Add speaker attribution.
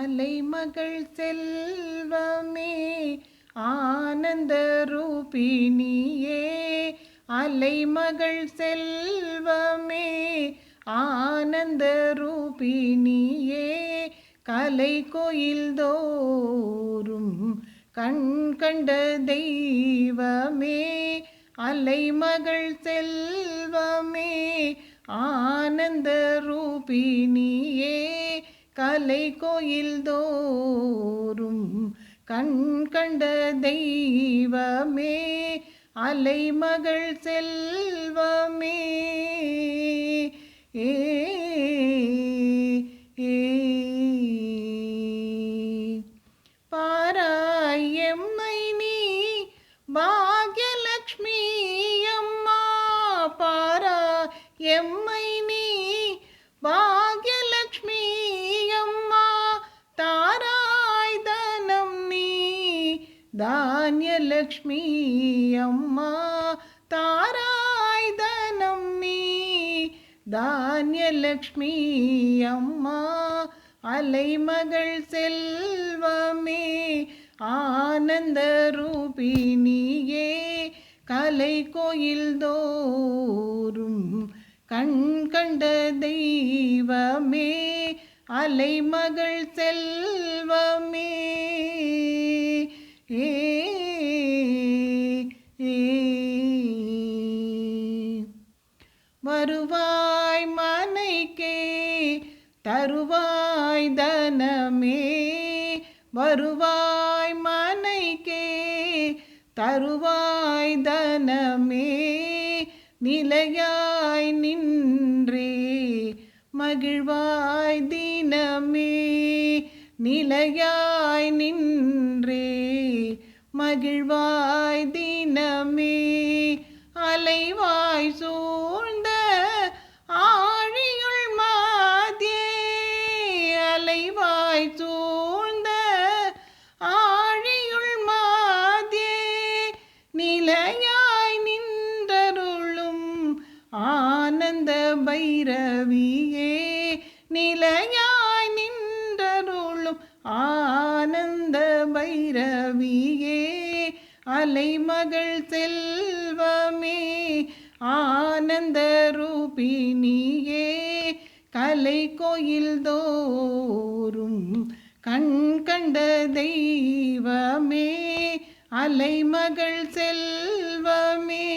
Speaker 1: அலைமகள் செல்வமே ஆனந்த ரூபிணியே, அலைமகள் செல்வமே ஆனந்த ரூபிணியே, கலை கோயில் தோறும் கண் கண்ட தெய்வமே, அலைமகள் செல்வமே ஆனந்த ரூபிணியே, கலை கோயில் தோறும் கண் கண்ட தெய்வமே, அலைமகள் செல்வமே. ஏ பாராய் எம்மை நீ பாக்யலக்ஷ்மி அம்மா, பாராய் எம்மை நீ பாக்யலக்ஷ்மி அம்மா, தாராய் தனம் நீ தானியலக்ஷ்மி அம்மா, தாராய் தனம் நீ தானியலக்ஷ்மி அம்மா, அலைமகள் செல்வமே ஆனந்த ரூபிணியே, கலை கோயில் தோறும் கண் கண்ட தெய்வமே, அலைமகள் செல்வமே. வருவாய் மனைக்கே தருவாய் தனமே, வருவாய் மனைக்கே தருவாய் தனமே, நிலையாய் நின்றே மகிழ்வாய் தினமே, நிலையாய் நின்றே மகிழ்வாய் தினமே, அலைவாய் சூழ்ந்த ஆழியுள் மாதியே, அலைவாய் சூழ்ந்த ஆழியுள் மாதியே, நிலையாய் நின்றருளும் ஆனந்த பைரவியே, நிலையாய் நின்றருளும் ஆனந்த பைரவியே, அலைமகள் செல்வமே ஆனந்த ரூபிணியே, கலை கோயில் தோறும் கண் கண்ட தெய்வமே, அலைமகள் செல்வமே.